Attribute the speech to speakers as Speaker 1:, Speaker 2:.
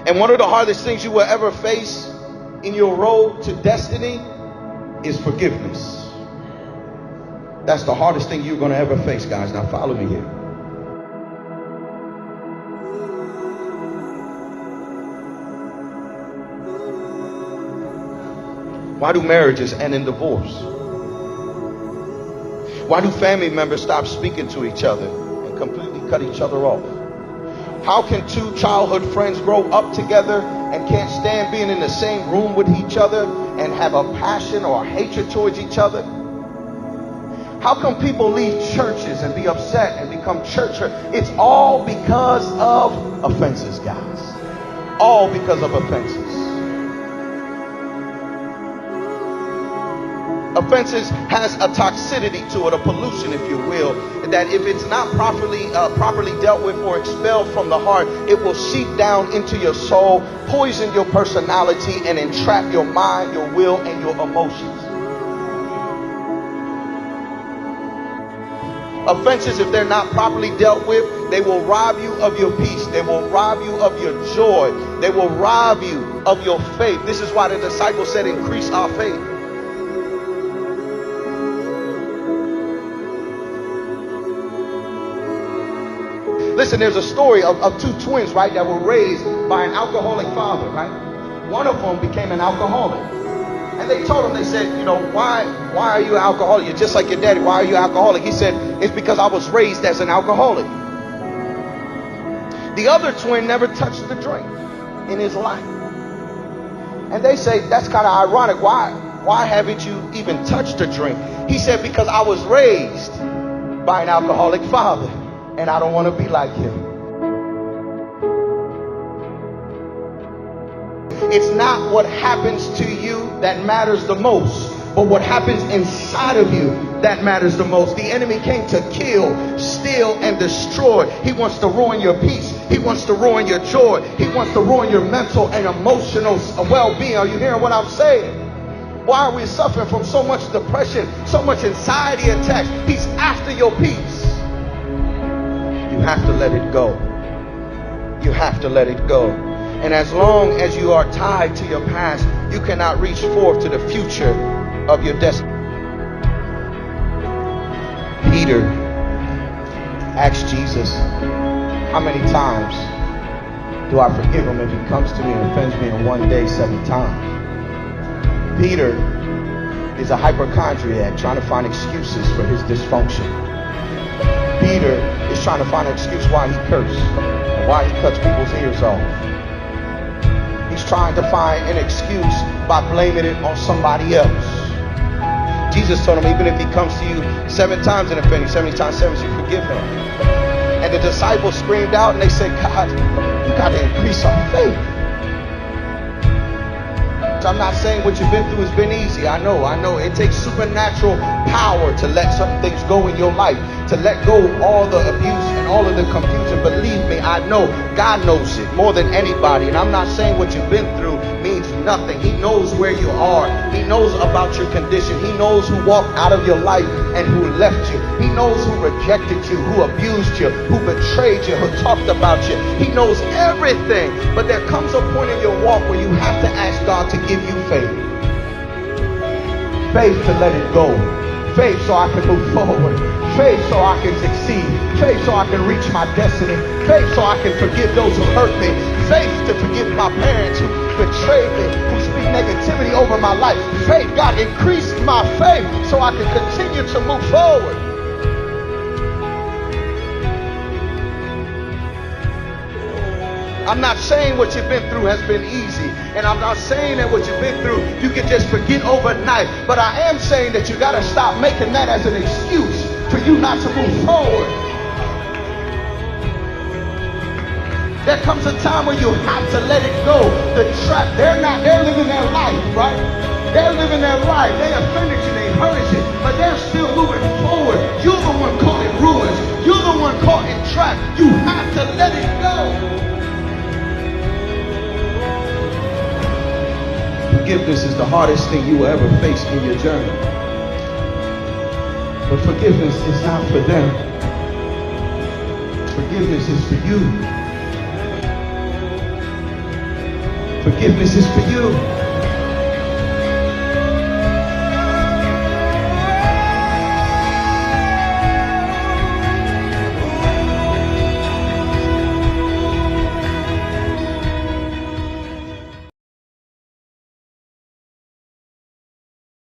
Speaker 1: And one of the hardest things you will ever face in your road to destiny is forgiveness. That's the hardest thing you're going to ever face, guys. Now follow me here. Why do marriages end in divorce? Why do family members stop speaking to each other and completely cut each other off? How can two childhood friends grow up together and can't stand being in the same room with each other and have a passion or a hatred towards each other? How come people leave churches and be upset and become church hurt? It's all because of offenses, guys. All because of offenses. Offenses has a toxicity to it, a pollution, if you will, that if it's not properly dealt with or expelled from the heart, it will seep down into your soul, poison your personality, and entrap your mind, your will, and your emotions. Offenses, if they're not properly dealt with, they will rob you of your peace. They will rob you of your joy. They will rob you of your faith. This is why the disciples said, increase our faith. Listen, there's a story of two twins, right, that were raised by an alcoholic father, right? One of them became an alcoholic. And they told him, they said, you know, why are you an alcoholic? You're just like your daddy. Why are you an alcoholic? He said, it's because I was raised as an alcoholic. The other twin never touched the drink in his life. And they say, that's kind of ironic. Why haven't you even touched a drink? He said, because I was raised by an alcoholic father. And I don't want to be like him. It's not what happens to you that matters the most, but what happens inside of you that matters the most. The enemy came to kill, steal, and destroy. He wants to ruin your peace. He wants to ruin your joy. He wants to ruin your mental and emotional well-being. Are you hearing what I'm saying? Why are we suffering from so much depression, so much anxiety attacks? He's after your peace. You have to let it go. You have to let it go. And as long as you are tied to your past, you cannot reach forth to the future of your destiny. Peter asked Jesus, how many times do I forgive him if he comes to me and offends me in one day 7 times? Peter is a hypochondriac trying to find excuses for his dysfunction. Peter is trying to find an excuse why he cursed and why he cuts people's ears off. He's trying to find an excuse by blaming it on somebody else. Jesus told him, even if he comes to you 7 times and offend you, 70 times 7, you forgive him. And the disciples screamed out and they said, God, you got to increase our faith. I'm not saying what you've been through has been easy. I know. It takes supernatural power to let certain things go in your life, to let go of all the abuse and all of the confusion. Believe me, I know God knows it more than anybody. And I'm not saying what you've been through means nothing. He knows where you are. He knows about your condition. He knows who walked out of your life and who left you. He knows who rejected you, who abused you, who betrayed you, who talked about you. He knows everything. But there comes a point in your walk where you have to ask God to give you faith. Faith to let it go. Faith so I can move forward. Faith so I can succeed. Faith so I can reach my destiny. Faith so I can forgive those who hurt me. Faith to forgive my parents who betrayed me, who speak negativity over my life. Faith, God, increase my faith so I can continue to move forward. I'm not saying what you've been through has been easy. And I'm not saying that what you've been through you can just forget overnight. But I am saying that you got to stop making that as an excuse for you not to move forward. There comes a time where you have to let it go. The trap, they're living their life, right? They're living their life. They offended you, they hurt you, but they're still moving forward. You're the one caught in ruins. You're the one caught in trap. You have to let it go. Forgiveness is the hardest thing you will ever face in your journey. But forgiveness is not for them. Forgiveness is for you. Forgiveness is for you.